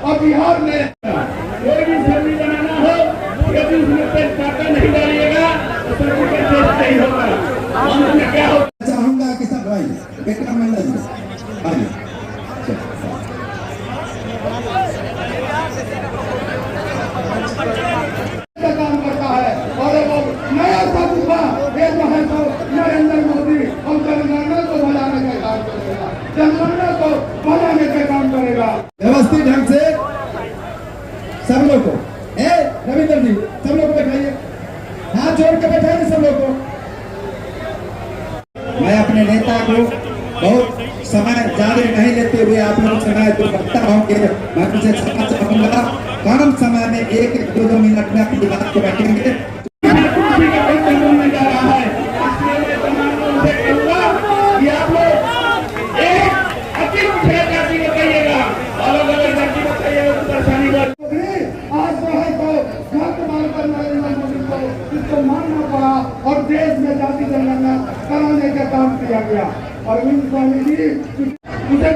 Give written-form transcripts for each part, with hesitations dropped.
और बिहार में कोई भी सब्जी बनाना हो यदि उसमें तेजपत्ता नहीं डालिएगा तो सब्जी का टेस्ट नहीं होगा। उसमें क्या होगा चाहूंगा कि सब भाई बेटा मंडल आइए काम करता है और वो नया सबूता ये जो है तो नरेंद्र मोदी और जनगणना को बढ़ाने का काम करेगा, जनगणना को बढ़ाने का काम करेगा व्यवस्थित ढंग से सब लोग को। रविंद्र जी सब लोग बैठाइए, हाथ जोड़ के बैठाइए सब लोग को। मैं अपने नेता को बहुत समय ज्यादा नहीं लेते हुए आप लोग समय जो रखता होंगे मैं तुझे क्षमा चाहूंगा। कम समय में एक दो मिनट में अपनी बात को रखेंगे। और देश में जाति जनगणना कराने का काम किया गया। अरविंद स्वामी जी उसे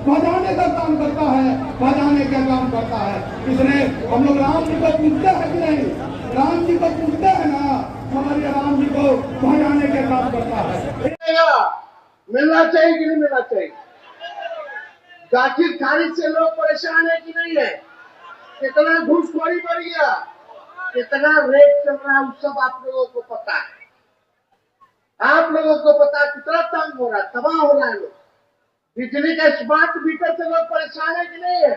भजाने का काम करता है, भजाने का काम करता है। इसलिए हम लोग राम जी को पूछते हैं कि नहीं, राम जी को पूछते हैं ना, हमारे राम जी को भजाने का काम करता है। मिलना चाहिए कि नहीं मिलना चाहिए? जाकिर खारिज से लोग परेशान है कि नहीं है? कितना घूसखोरी बढ़ गया, कितना रेट चल रहा है, उस सब आप लोगों को पता है। आप लोगों को पता कितना तंग हो रहा है, तबाह हो रहा है लोग। बिजली का स्मार्ट मीटर से लोग परेशान है कि नहीं है?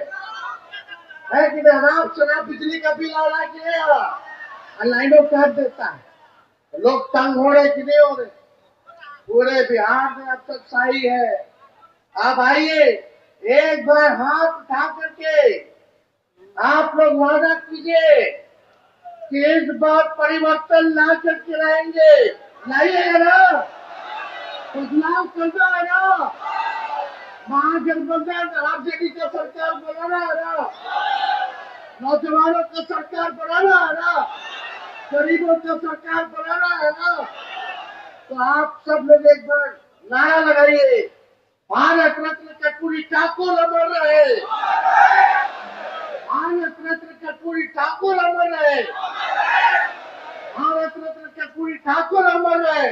है कि नहीं? आराम से बिजली का बिल आ रहा है कि नहीं आ रहा? लाइनों काट देता है, लोग तंग हो रहे कि नहीं हो रहे? पूरे बिहार में अब तक सही है। आप आइए एक बार हाथ उठा करके आप लोग वादा कीजिए कि इस बार परिवर्तन ला करके रहेंगे। लाइएगा ना, बदलाव करना है ना, महागठबंधन आरजेडी का सरकार बनाना है ना, नौजवानों का सरकार बनाना है ना, गरीबों का सरकार बनाना है ना। तो आप सब लोग एक बार नारा लगाइए, भारत रत्न कर्पूरी ठाकुर अमर रहे, भारत रत्न कर्पूरी ठाकुर अमर रहे, भारत रत्न कर्पूरी ठाकुर अमर रहे।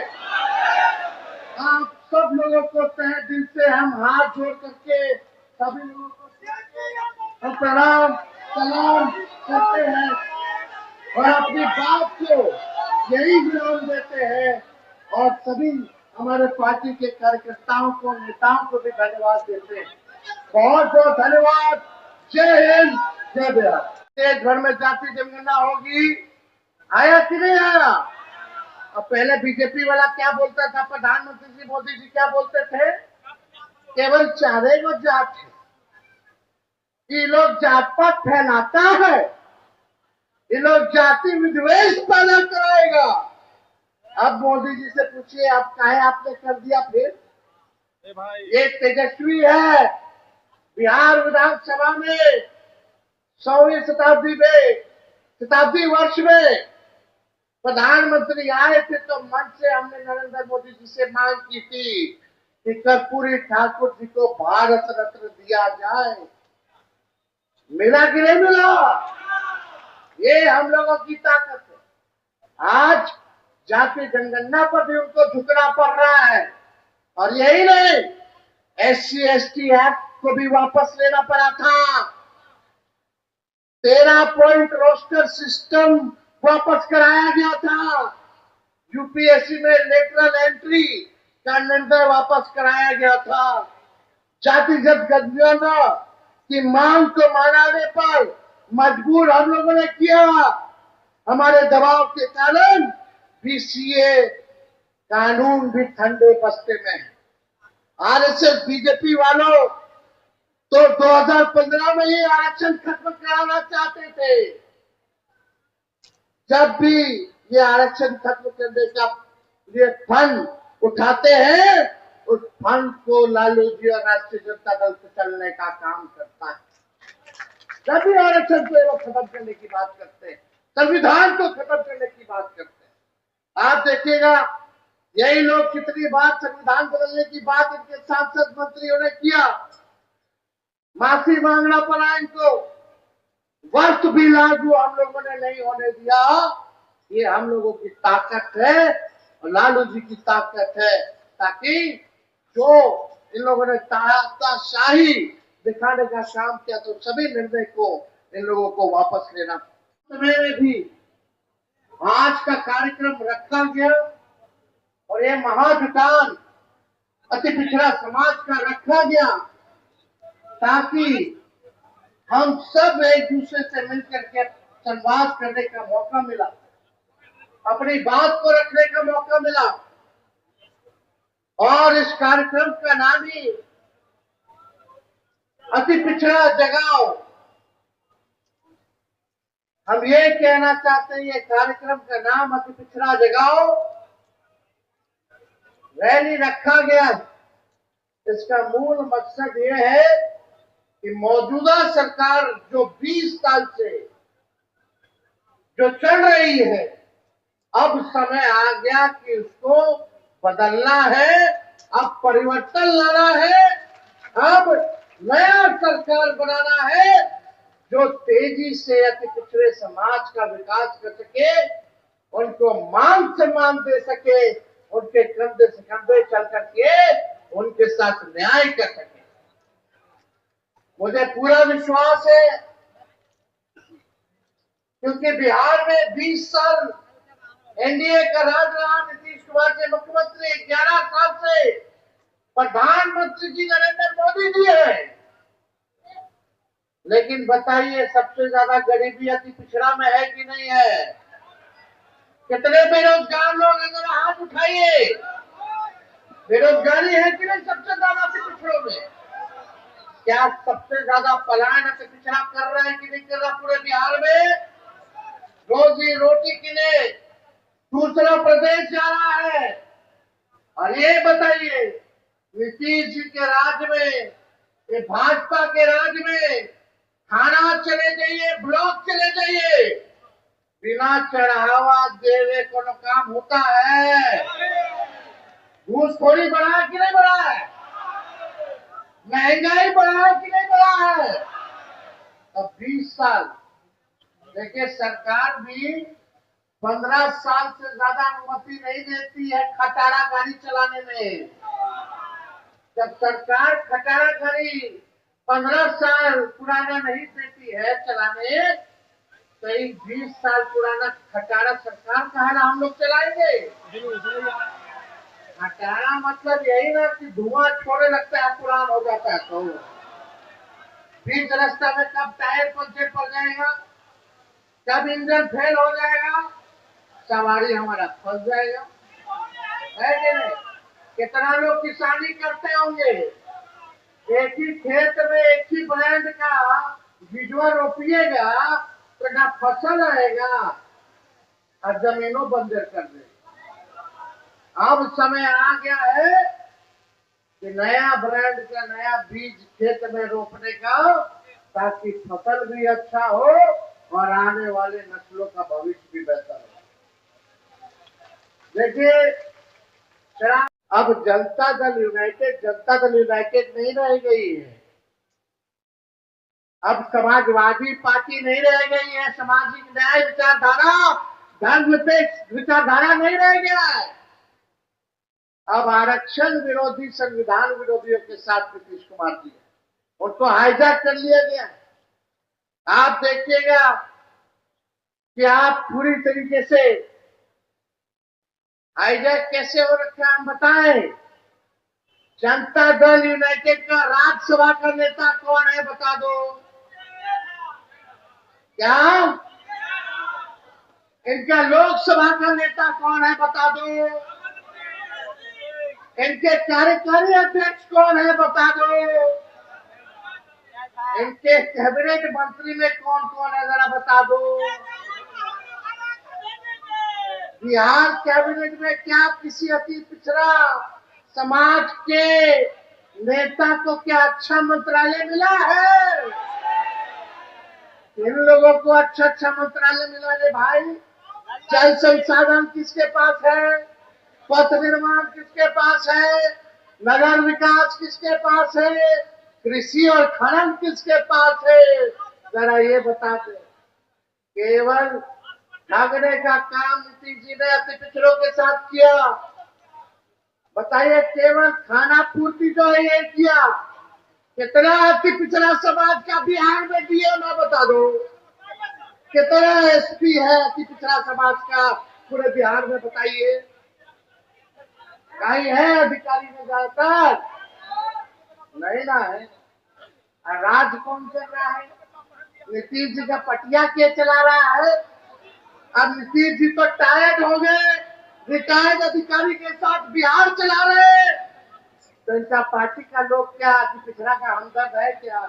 आप सब लोगों को तहे दिल से हम हाथ जोड़ करके सभी लोगों को हम प्रणाम सलाम करते हैं और अपनी बात को यही विराम देते हैं और सभी हमारे पार्टी के कार्यकर्ताओं को, नेताओं को भी धन्यवाद देते हैं। बहुत बहुत धन्यवाद। जय हिंद, जय बिहार। देश भर में जाति जनगणना होगी, आया कि नहीं आया? अब पहले बीजेपी वाला क्या बोलता था, प्रधानमंत्री जी मोदी जी क्या बोलते थे? केवल 4 जात है, ये लोग जात पात फैलाता है, ये लोग जाति विद्वेष पैदा कराएगा। अब मोदी जी से पूछिए आप काहे आपने कर दिया फिर? ये तेजस्वी है। बिहार विधानसभा में 100वीं शताब्दी वर्ष में प्रधानमंत्री आए थे तो मन से हमने नरेंद्र मोदी जी से मांग की थी कि कर्पूरी ठाकुर जी को भारत रत्न दिया जाए। मिला कि नहीं मिला? ये हम लोगों की ताकत है। आज जाति जनगणना पर भी उनको झुकना पड़ रहा है और यही नहीं, SC/ST एक्ट को भी वापस लेना पड़ा था। 13 पॉइंट रोस्टर सिस्टम वापस कराया गया था। यूपीएससी में लेटरल एंट्री का निर्णय वापस कराया गया था। जातिगत जनगणना की मांग को मनाने पर मजबूर हम लोगों ने किया। हमारे दबाव के कारण BCA कानून भी ठंडे बस्ते में है। आरएसएस बीजेपी वालों तो 2015 में ही आरक्षण खत्म कराना चाहते थे। जब भी ये आरक्षण खत्म करने का ये फंड उठाते हैं, उस फंड को लालू जी और राष्ट्रीय जनता दल से चलने का काम करता है। जब भी आरक्षण को वो खत्म करने की बात करते हैं, संविधान को खत्म करने की बात करते हैं। आप देखिएगा यही लोग कितनी बार संविधान बदलने की बात इनके सांसद मंत्रियों ने किया, माफी मांगना पड़ा इनको। वक्त भी लागू हम लोगों ने नहीं होने दिया। ये हम लोगों की ताकत है और लालू जी की ताकत है, ताकि जो इन लोगों ने तानाशाही दिखाने का काम किया तो सभी निर्णय को इन लोगों को वापस लेना। समय में भी आज का कार्यक्रम रखा गया और ये महाजुटान अति पिछड़ा समाज का रखा गया ताकि हम सब एक दूसरे से मिलकर के संवाद करने का मौका मिला, अपनी बात को रखने का मौका मिला। और इस कार्यक्रम का नाम ही अति पिछड़ा जगाओ। हम ये कहना चाहते हैं, ये कार्यक्रम का नाम अति पिछड़ा जगाओ रैली रखा गया। इसका मूल मकसद ये है कि मौजूदा सरकार जो 20 साल से जो चल रही है, अब समय आ गया कि उसको बदलना है, अब परिवर्तन लाना है, अब नया सरकार बनाना है जो तेजी से अति पिछड़े समाज का विकास कर सके, उनको मान सम्मान दे सके, उनके कंधे से कंधे चल करके उनके साथ न्याय कर सके। मुझे पूरा विश्वास है क्योंकि बिहार में 20 साल एनडीए का राज रहा, नीतीश कुमार के मुख्यमंत्री, 11 साल से प्रधानमंत्री जी नरेंद्र मोदी जी है। लेकिन बताइए, सबसे ज्यादा गरीबी अति पिछड़ा में है कि नहीं है? कितने बेरोजगार लोग हैं, जरा हाथ उठाइए। बेरोजगारी है कि नहीं सबसे ज्यादा अति पिछड़ों में? क्या सबसे ज्यादा पलायन अति पिछड़ा कर रहा है कि नहीं कर रहा पूरे बिहार में? रोजी रोटी के लिए दूसरा प्रदेश जा रहा है। और ये बताइए, नीतीश जी के राज में, ये भाजपा के राज में थाना चले जाइए, ब्लॉक चले जाइए, बिना चढ़ावा देवे को काम होता है। घूसखोरी बढ़ा है कि नहीं बढ़ा है? महंगाई बढ़ा है कि नहीं बढ़ा है? अब 20 साल देखिए, सरकार भी 15 साल से ज्यादा अनुमति नहीं देती है खटारा गाड़ी चलाने में। जब सरकार खटारा गाड़ी 15 साल पुराना नहीं देती है चलाने, तो 20 साल पुराना खटारा सरकार का है ना हम लोग चलाएंगे। खटारा मतलब यही ना कि धुआं छोड़ने लगता है, पुराना हो जाता है। तो बीच रास्ता में कब टायर पंचर पड़ जाएगा, कब इंजन फेल हो जाएगा, सवारी हमारा फंस जाएगा, है कि नहीं? कितना लोग किसानी करते होंगे, एक ही खेत में एक ही ब्रांड का बीजवा रोपिएगा तो ना फसल आएगा और जमीनों बंजर कर देगा। अब समय आ गया है कि नया ब्रांड का नया बीज खेत में रोपने का, ताकि फसल भी अच्छा हो और आने वाले नस्लों का भविष्य भी बेहतर हो। देखिए, अब जनता दल यूनाइटेड नहीं रह गई है। अब समाजवादी पार्टी नहीं रह गई है। सामाजिक न्याय विचारधारा, धर्मनिरपेक्ष विचारधारा नहीं रह गया है। अब आरक्षण विरोधी, संविधान विरोधियों के साथ नीतीश कुमार जी है, उनको हाईजैक कर लिया गया। आप देखिएगा कि आप पूरी तरीके से हाईजैक कैसे हो रखा है, हम बताएं। जनता दल यूनाइटेड का राज्यसभा का नेता कौन है बता दो? क्या इनका लोकसभा का नेता कौन है बता दो? इनके कार्यकारी अध्यक्ष कौन है बता दो? इनके कैबिनेट मंत्री में कौन कौन है जरा बता दो? बिहार कैबिनेट में क्या किसी अति पिछड़ा समाज के नेता को क्या अच्छा मंत्रालय मिला है? इन लोगों को अच्छा मंत्रालय मिला है भाई। जल संसाधन किसके पास है? पथ निर्माण किसके पास है? नगर विकास किसके पास है? कृषि और खनन किसके पास है, जरा ये बता दे। केवल ठगने का काम नीतीश जी ने अति पिछड़ों के साथ किया। बताइए, केवल खाना पूर्ति जो है ये किया। कितना अति पिछड़ा समाज का बिहार में डीएम है बता दो। कितना एसपी है अति पिछड़ा समाज का पूरे बिहार में, बताइए। कहीं है अधिकारी में ज्यादातर? नहीं ना है। राज कौन कर रहा है? नीतीश जी का पटिया के चला रहा है। अब नीतीश जी तो टायर्ड हो गए, रिटायर्ड अधिकारी के साथ बिहार चला रहे हैं। तो इनका पार्टी का लोग क्या अति पिछड़ा का हमदर्द है क्या?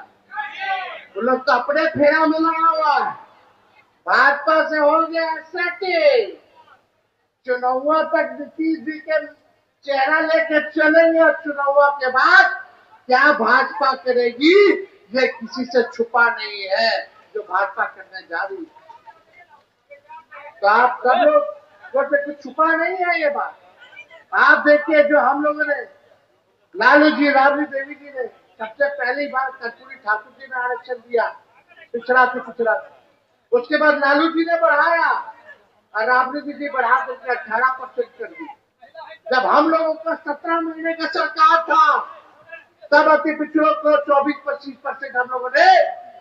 वो लोग तो अपने फेरा में लगा हुआ है। भाजपा से हो गया सेटिंग। चुनाव तक नीतीश जी के चेहरा लेके चलेंगे और चुनाव के बाद क्या भाजपा करेगी ये किसी से छुपा नहीं है, जो भाजपा करने जा रही है। तो आप सब लोग को कुछ छुपा नहीं है ये बात। आप देखिए, जो हम लोगों ने लालू जी, राबड़ी देवी जी ने सबसे पहली बार कर्पूरी ठाकुर जी ने आरक्षण दिया, पिछड़ा से पिछड़ा। उसके बाद लालू जी ने बढ़ाया और राबड़ी जी बढ़ा करके 18% कर दी। जब हम लोगों का 17 महीने का सरकार था, तब अति पिछड़ों को 24-25% हम लोगों ने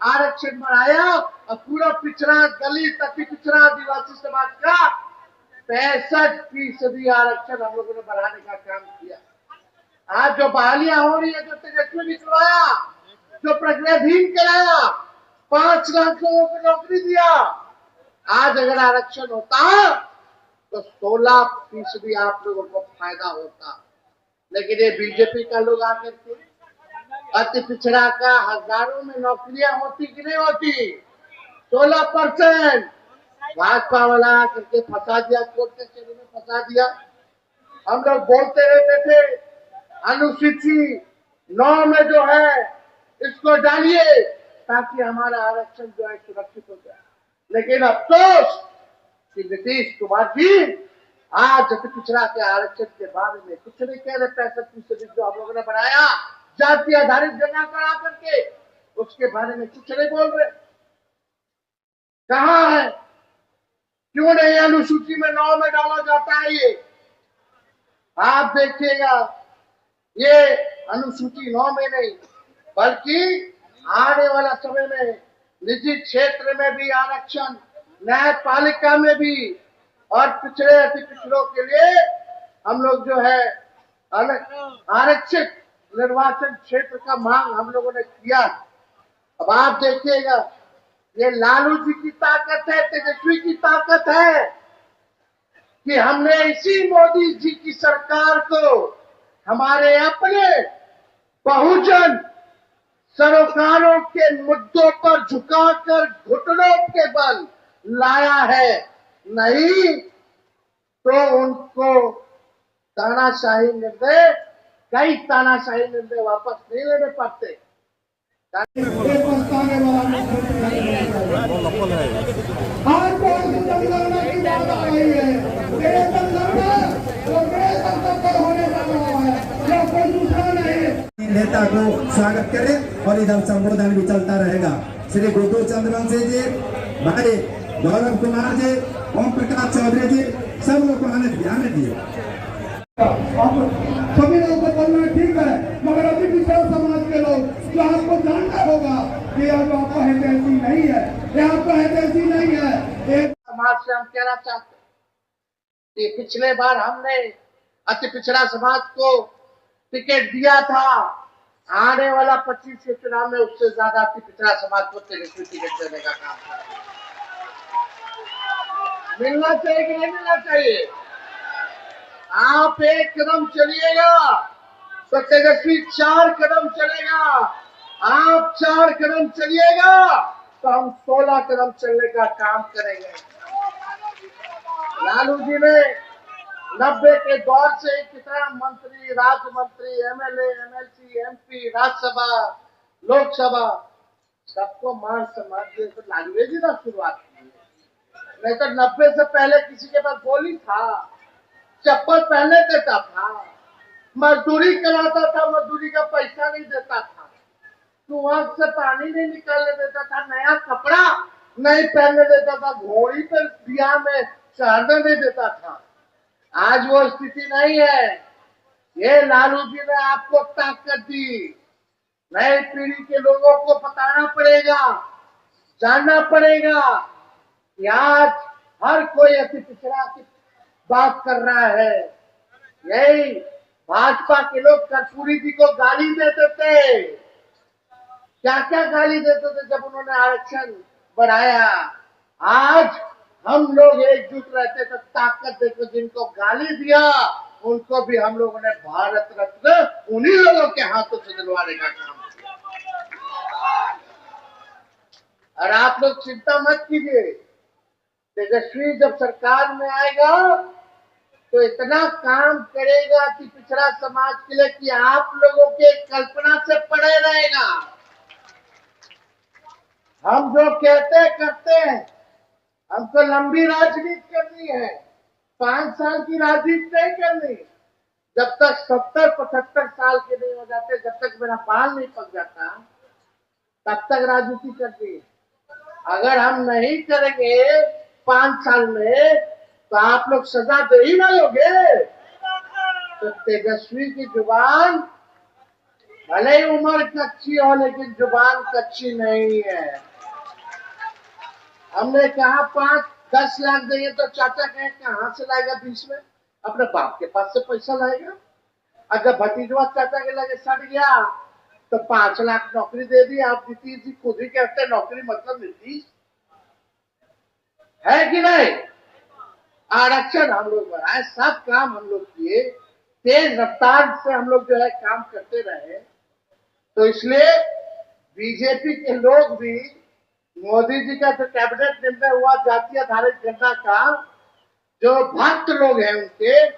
आरक्षण बढ़ाया और पूरा पिछड़ा दलित, अति पिछड़ा आदिवासी समाज का 65% आरक्षण हम लोगों ने बढ़ाने का काम किया। आज जो बहालियां हो रही है, जो तेजस्वी निकलवाया, जो प्रज्ञाधीन कराया, 5 लाख लोगों को नौकरी दिया, आज अगर आरक्षण होता तो 16% आप लोगों को फायदा होता। लेकिन ये बीजेपी का लोग आकर के अति पिछड़ा का हजारों में नौकरियां होती कि नहीं होती? 16% भाजपा वाला करके फंसा दिया, कोर्ट कचहरी में फंसा दिया। हम लोग बोलते रहते थे अनुसूची 9 में जो है इसको डालिए ताकि हमारा आरक्षण जो है सुरक्षित हो जाए। लेकिन अफसोस कि नीतीश कुमार जी आज अति पिछड़ा के आरक्षण के बारे में कुछ नहीं कह रहे। 65% जो हम लोगों ने बनाया जाति आधारित जगह करा करके, उसके बारे में कुछ नहीं बोल रहे। कहाँ है? क्यों नहीं अनुसूची में 9 में डाला जाता है? ये आप देखिएगा, ये अनुसूची 9 में नहीं बल्कि आने वाला समय में निजी क्षेत्र में भी आरक्षण, न्यायपालिका में भी, और पिछड़े अति पिछड़ों के लिए हम लोग जो है आरक्षित निर्वाचन क्षेत्र का मांग हम लोगों ने किया। अब आप देखिएगा, ये लालू जी की ताकत है, तेजस्वी की ताकत है कि हमने इसी मोदी जी की सरकार को हमारे अपने बहुजन सरोकारों के मुद्दों पर झुकाकर घुटनों के बल लाया है। नहीं तो उनको तानाशाही निर्णय, कई तानाशाही निर्णय वापस नहीं लेने पड़ते। ये पछताने वाला आज कौन सी जनगणना की बात आ रही है? ये जनगणना तो पर होने वाला है, या कोई दूसरा नहीं। नेता को स्वागत करें और इधर संबोधन भी चलता रहेगा। श्री गुड्डू चंद्रवंशी जी, भाई गौरव कुमार जी, ओम प्रकाश चौधरी जी, सब लोग को आने दिए। सभी लोगों को बोलना ठीक है, मगर अभी पिछड़ा समाज के लोग जो आपको जानना होगा कि अब आपका हितैषी नहीं है, ये आपका हितैषी नहीं है। एक समाज से हम कहना चाहते हैं कि पिछले बार हमने अति पिछड़ा समाज को टिकट दिया था, आने वाला 25 के चुनाव में उससे ज्यादा अति पिछड़ा समाज को तेजस्वी टिकट देने का काम करेंगे। मिलना चाहिए कि नहीं मिलना चाहिए? आप 1 कदम चलिएगा तो तेजस्वी 4 कदम चलेगा। आप 4 कदम चलिएगा तो हम 16 कदम चलने का काम करेंगे। लालू जी ने 90 के दौर से कितना मंत्री, राज्य मंत्री, MLA, MLC, MP, Rajya Sabha, Lok Sabha, सबको मान सम्मान दे तो लालू जी ने शुरुआत की। नहीं तो 90 से पहले किसी के पास गोली था, चप्पल पहने देता था, मजदूरी कराता था, मजदूरी का पैसा नहीं देता था। कुआं से पानी नहीं निकालने देता था, नया कपड़ा नहीं पहनने देता था, घोड़ी पर बिया में चढ़ने नहीं देता था। आज वो स्थिति नहीं है। ये लालू जी ने आपको ताकत दी। नई पीढ़ी के लोगों को बताना पड़ेगा, जानना पड़ेगा कि आज हर कोई अति पिछड़ा की बात कर रहा है। यही भाजपा के लोग कर्पूरी जी को गाली देते थे, क्या क्या गाली देते थे जब उन्होंने आरक्षण बढ़ाया। आज हम लोग एकजुट रहते तो ताकत देकर जिनको गाली दिया उनको भी हम लोगों ने भारत रत्न उन्हीं लोगों के हाथों से दिलवाने का काम किया। और आप लोग चिंता मत कीजिए, तेजस्वी जब सरकार में आएगा तो इतना काम करेगा कि पिछड़ा समाज के लिए कि आप लोगों के कल्पना से परे रहेगा। हम जो कहते करते हैं, हमको लंबी राजनीति करनी है, 5 साल की राजनीति नहीं करनी। जब तक 70-75 साल के नहीं हो जाते, जब तक मेरा बाल नहीं पक जाता, तब तक राजनीति करनी है। अगर हम नहीं करेंगे 5 साल में तो आप लोग सजा दे ही ना लोगे। तो तेजस्वी की जुबान भले ही उम्र कच्ची हो लेकिन जुबान कच्ची नहीं है। हमने कहा 5-10 लाख देंगे तो चाचा कहे कहां से लाएगा 20 में, अपने बाप के पास से पैसा लाएगा। अगर भतीजवा चाचा के लगे सड़ गया तो 5 लाख नौकरी दे दी। आप नीतीश जी खुद ही कहते नौकरी मतलब नीतीश है कि नहीं। आरक्षण हम लोग बढ़ाए, सब काम हम लोग किए, तेज रफ्तार से हम लोग जो है काम करते रहे। तो इसलिए बीजेपी के लोग भी मोदी जी का जो कैबिनेट निर्णय हुआ जाति आधारित गणना का, जो भक्त लोग हैं उनके,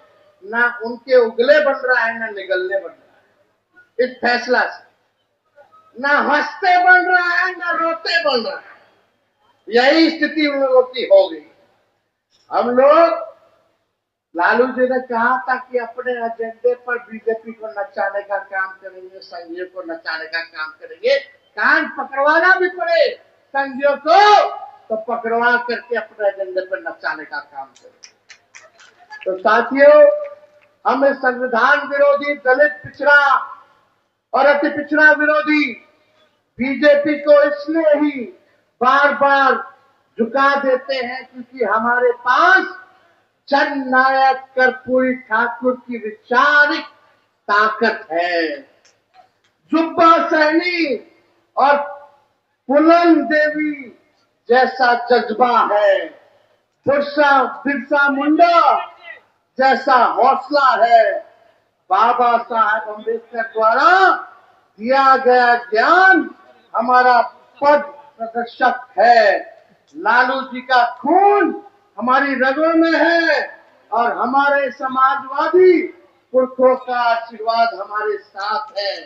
ना उनके उगले बन रहा है ना निगलने बन रहा है। इस फैसला से ना हंसते बन रहा है ना रोते बन रहा है। यही स्थिति उन लोगों की हो गई। हम लोग, लालू जी ने कहा था कि अपने एजेंडे पर बीजेपी को नचाने का काम करेंगे, संघियों को नचाने का काम करेंगे। कान पकड़वाना भी पड़े संघियों को तो पकड़वा करके अपने एजेंडे पर नचाने का काम करेंगे। तो साथियों, हमें संविधान विरोधी, दलित पिछड़ा और अति पिछड़ा विरोधी बीजेपी को इसलिए ही बार बार झुका देते हैं क्योंकि हमारे पास जननायक कर्पूरी ठाकुर की वैचारिक ताकत है। जुब्बा सहनी और पुलन देवी जैसा जज्बा है, बिरसा मुंडा जैसा हौसला है। बाबा साहब अम्बेडकर द्वारा दिया गया ज्ञान हमारा पद प्रदर्शक है। लालू जी का खून हमारी रगों में है और हमारे समाजवादी पुरखों का आशीर्वाद हमारे साथ है।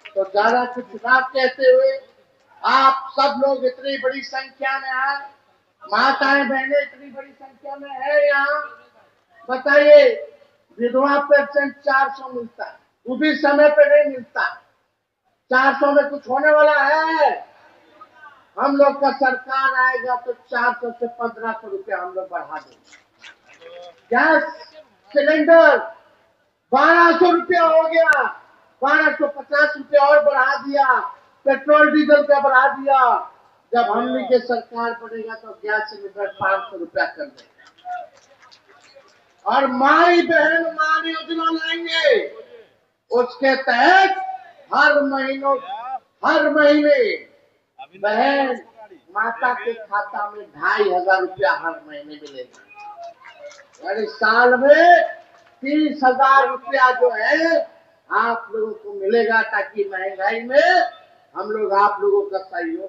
तो ज्यादा कुछ ना कहते हुए, आप सब लोग इतनी बड़ी संख्या में आए, माताएं बहनें इतनी बड़ी संख्या में है यहाँ। बताइए, विधवा पेंशन 400 मिलता है, वो भी समय पे नहीं मिलता। 400 में कुछ होने वाला है? हम लोग का सरकार आएगा तो 400 से 1500 रुपया हम लोग बढ़ा देंगे। गैस सिलेंडर 1200 रुपया हो गया, 1250 रुपया और बढ़ा दिया। पेट्रोल डीजल का बढ़ा दिया। जब हमने के सरकार बनेगा तो गैस सिलेंडर 500 रुपया कर देगा। और माई बहन मान योजना लाएंगे, उसके तहत हर महीने बहन माता के खाता में 2500 रुपया हर महीने मिलेगा। यानी साल में 30,000 रुपया जो है आप लोगों को मिलेगा, ताकि महंगाई में हम लोग आप लोगों का सहयोग